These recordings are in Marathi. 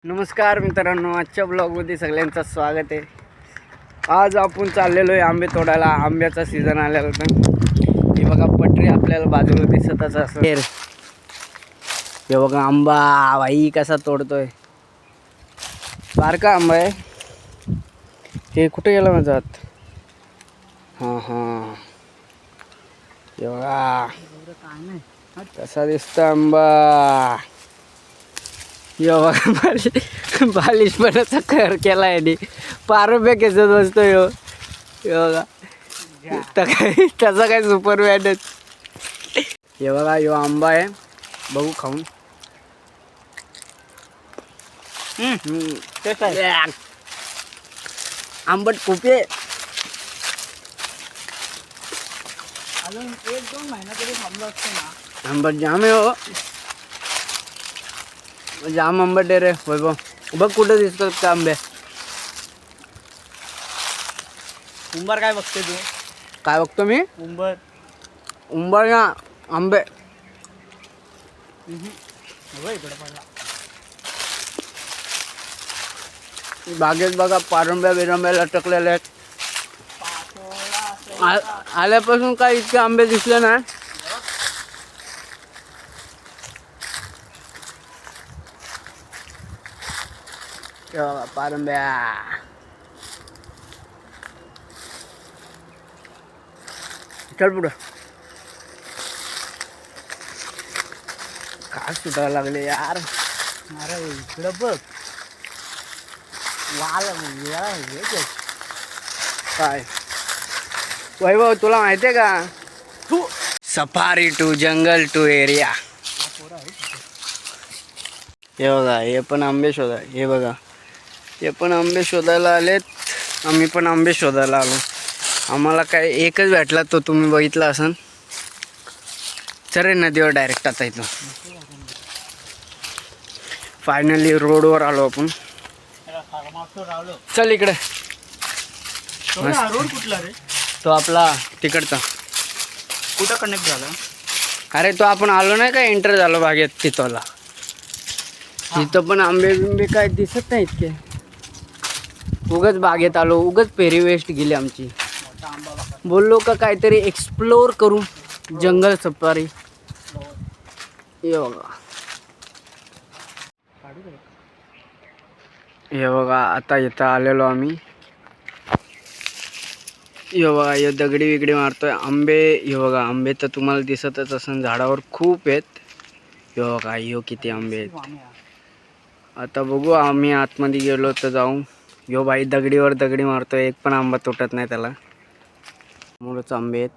नमस्कार मित्रांनो, आजच्या ब्लॉगमध्ये सगळ्यांचं स्वागत आहे. आज आपण चाललेलो आहे आंबे तोडायला. आंब्याचा सीझन आलेला होता. हे बघा पटरी आपल्याला बाजूला दिसतच असं. हे बघा आंबा भाई कसा तोडतोय. बारका आंबा आहे. हे कुठे गेला माझा हात? हां हे बघा कसा दिसतो आंबा. यो बघा बालिशपणाचा कर केला आहे. पारंब्या खेचत बसतो यो. बघा त्याचा काय सुपरमॅनच. हे बघा यो आंबा आहे, बघू खाऊन. आंबट खूप आहे. अजून 1-2 महिना तरी थांबलो असतो ना. आंबट जाम आहे हो, जाम आंबट आहे रे वैभव. बघ कुठं दिसतात का आंबे. उंबर काय बघते तू? काय बघतो मी? उंबर उंबर ना आंबे. इकडे पडला. बागेत बघा पारंब्या बिरंब्या लटकलेल्या आहेत. आल्यापासून काय इतके आंबे दिसले ना. पारंब्या चल पुढं. काय सुटायला लागले यार. अरे इकडं बघ. काय वैभव तुला माहिती आहे का? Safari to jungle to area. हे बघा हे पण आंबे शोधा. हे बघा हे पण आंबे शोधायला आलेत. आम्ही पण आंबे शोधायला आलो. आम्हाला काय एकच भेटला, तो तुम्ही बघितला असन. चल नदीवर डायरेक्ट आता इथं. फायनली रोडवर आलो आपण. चल इकडे. रोड कुठला रे? तो आपला तिकडचा. कुठं कनेक्ट झाला? अरे तो आपण आलो नाही का, एंटर झालो बागेत तिथला. तिथं पण आंबे बिंबे काय दिसत नाही इतके. उगाच बागेत आलो, उगाच पेरी वेस्ट गेली आमची. बोललो का काहीतरी एक्सप्लोर करू, जंगल सफारी. हे बघा हे बघा आता इथं आलेलो आम्ही. हे बघा हे दगडी विगडी मारतोय. आंबे हे बघा आंबे तर तुम्हाला दिसतच असन, झाडावर खूप आहेत. हे बघा ह्यो किती आंबे आहेत. आता बघू आम्ही आतमध्ये गेलो तर जाऊ. ह्यो बाई दगडीवर दगडी मारतोय, एक पण आंबा तुटत नाही त्याला. मोठच आंबे आहेत.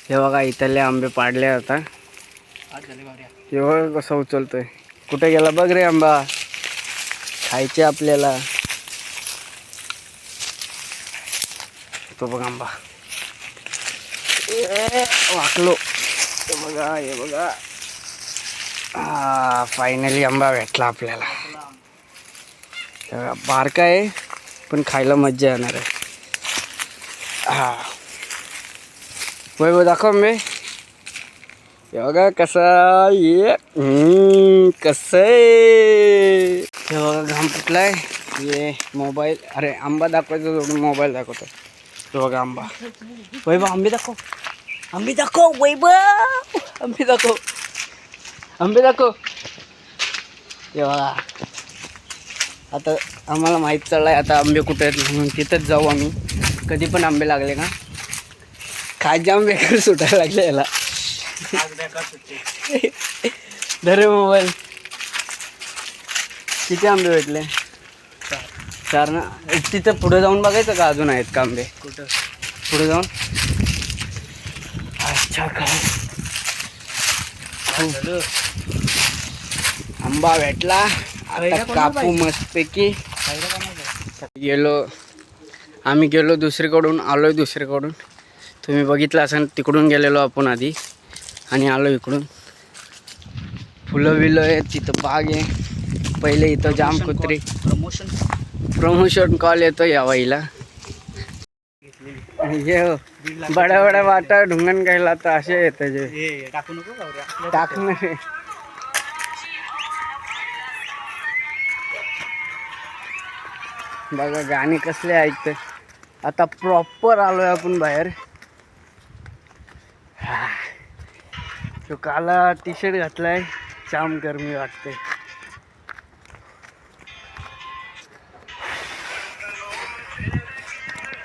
हे बघा इथले आंबे पाडले आता. हे बघा कसं उचलतोय. कुठे गेला बघ रे आंबा. खायचे आपल्याला. तो बघ आंबा वाकलो. हे बघा हे बघा. फायनली आंबा भेटला आपल्याला. बारका आहे पण खायला मज्जा येणार आहे. वैभव दाखव आंबे. हे बघा कसा ये कसं आहे. हे बघा घाम फुटलाय. ये मोबाईल. अरे आंबा दाखवायचं सोडून मोबाईल दाखवतो. हे बघा आंबा. वैभव आंबे दाखव. आंबे दाखव वैभव. आंबे दाखव. आंबे दाखव. हे बघा आता आम्हाला माहीत चाललाय आता आंबे कुठे आहेत म्हणून. तिथंच जाऊ आम्ही. कधी पण आंबे लागले का खायचे आंबे बेकार सुटायला लागले याला. धरे मोबाईल. किती आंबे भेटले? 4 ना. तिथं पुढे जाऊन बघायचं का अजून आहेत का आंबे? कुठं पुढे जाऊन? अच्छा काय आंबा भेटला. आता कापू मस्तपैकी. आम्ही गेलो दुसरीकडून, आलोय दुसरीकडून. तुम्ही बघितलं असेल तिकडून गेलेलो आपण आधी आणि आलो इकडून. फुलं बिलं आहेत, तिथं बाग आहे. पहिले इथं जाम कुत्री. प्रमोशन कॉल येतो या वाईला. हे हो बड्या बड्या वाटा ढुंगण घ्यायला तर असे येते जे हे टाकू नको गौऱ्या. टाकणार. बघा गाणी कसले ऐकते. आता प्रॉपर आलोय आपण बाहेर. तो काला टी शर्ट घातलाय, जाम गरमी वाटते.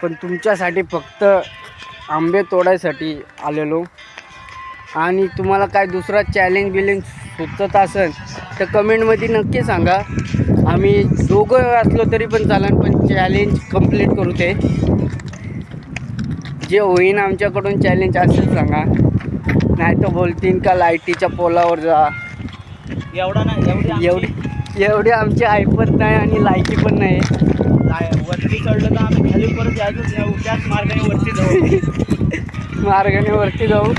पण तुमच्यासाठी फक्त आंबे तोडायसाठी आलेलो. आणि तुम्हाला काय दुसरा चॅलेंज बिलेंज सुचत असेल तर कमेंटमध्ये नक्की सांगा. आम्ही दोघं असलो तरी पण चालेल, पण चॅलेंज कंप्लीट करू. ते जे होईन आमच्याकडून चॅलेंज असेल सांगा. नाही तर बोलतील का लाईटीच्या पोलावर जा. एवढा नाही, एवढी आमची ऐपत नाही आणि लायकी पण नाही. वरती चढलं तर आम्ही खाली परत यायचंच नाही. त्याच मार्गाने वरती जाऊ. मार्गाने वरती जाऊ.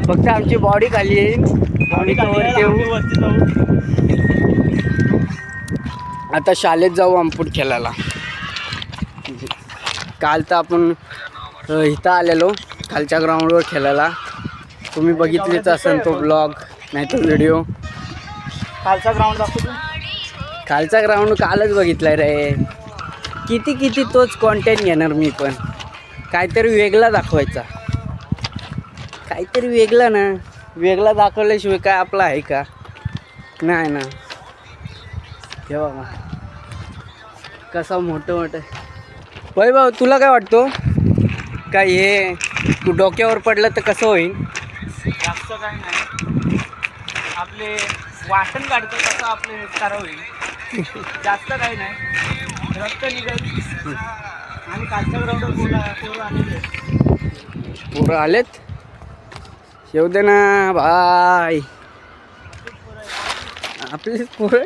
फक्त आमची बॉडी खाली येईल. आम्ही वरती येऊ. वरती जाऊ. आता शाळेत जाऊ आंपूट खेळायला. काल तर आपण इथं आलेलो खालच्या ग्राउंडवर खेळायला. तुम्ही बघितलेच असेल तो ब्लॉग नाही तो व्हिडिओ. खालचा ग्राउंड दाखवतो. खालचा ग्राउंड कालच बघितलाय रे. किती तोच कॉन्टेंट घेणार मी पण. काहीतरी वेगळा दाखवायचा. काहीतरी वेगळा ना. वेगळा दाखवल्याशिवाय काय आपला आहे का? नाही ना. हे बघा कसा मोठं वैभव, तुला काय वाटतो काय हे तू डोक्यावर पडलं तर कसं होईल? जास्त काय नाही, आपले वाटण काढतो तसं आपले करावं होईल. जास्त काही नाही, रक्त निघत. आणि कालच्या ग्राउंडवर पोरं आलेत. येऊ दे ना भाई. आपलीच पोरं.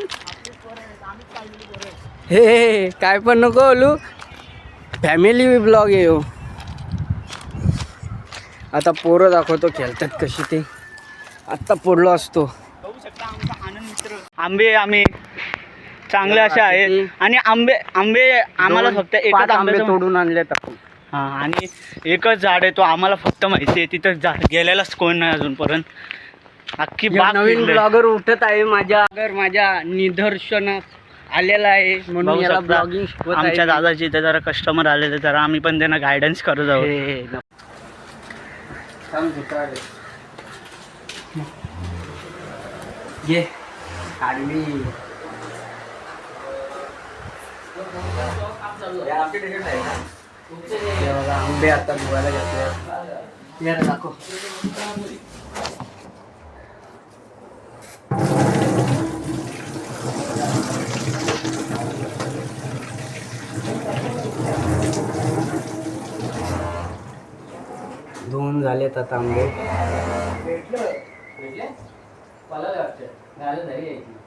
हे काय पण नको बोलू. फॅमिली ब्लॉग आहे हो. आता पोरं दाखवतो खेळतात कशी ते. आत्ता पडलो असतो. बघू शकता आमचा आनंद मित्र. आंबे आम्ही चांगले असे आहेत. आणि आंबे आम्हाला फक्त एकच आंबे तोडून आणले आपण. हां, आणि एकच झाड आहे तो आम्हाला फक्त माहिती आहे. तिथं झाड गेलेलाच कोण नाही अजूनपर्यंत. अख्खी बाग नवीन ब्लॉगर उठत आहे माझ्या निदर्शनात आलेला आहे. म्हणून याला ब्लॉगिंग शिकवत आहे. आमच्या दादाची इथे जरा कस्टमर आलेले, जरा आम्ही पण त्यांना गायडन्स करत आहोत. ये आडवी. आंबे आता धुवायला घेतले. दाखव. धुवून झालेत आता आंबे.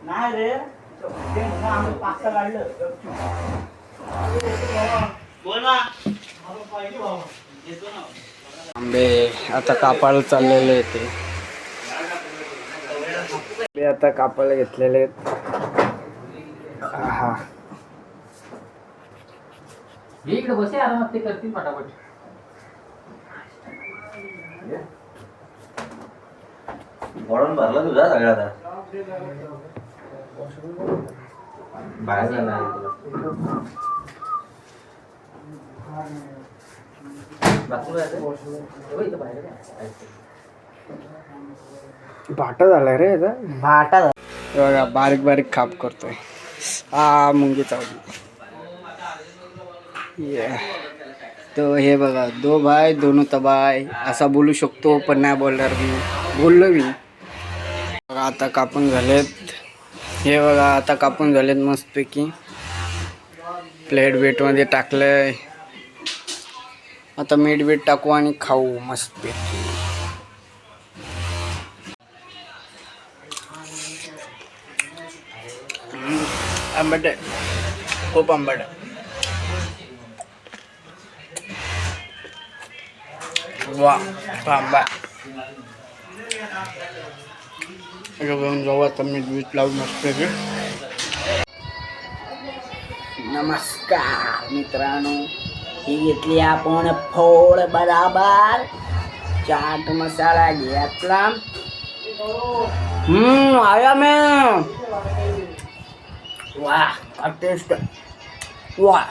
नाही रे, आम्ही पास्ता काढलं. आंबे आता कापायला चाललेले ते. आंबे आता कापायला घेतलेले आहेत. हा इकडे बसे आरामात, ते करतील फटाफट. वळून भरला तुझा सगळ्याचा बाहेर जाणार. भाटा झालाय रे याचा. भाटा बघा बारीक बारीक खाप करतोय. हा मुंगी चावली. तो हे बघा, दो भाई दोनों तबाय असा बोलू शकतो, पण नाही बोलणार मी. बोललो मी. बघा आता कापून झालेत. हे बघा आता कापून झालेत मस्तपैकी. प्लेट बेटमध्ये टाकलंय. आता मीठ बीठ टाकू आणि खाऊ मस्तपैकी. आंबट आहे, खूप आंबट आहे. वा आंबा. जाऊ आता मीठ बीठ लावून मस्तपैकी. नमस्कार मित्रांनो, ही घेतली आपण फोड बराबर. चाट मसाला घेतला. आया मैं. वाह टेस्ट. वाह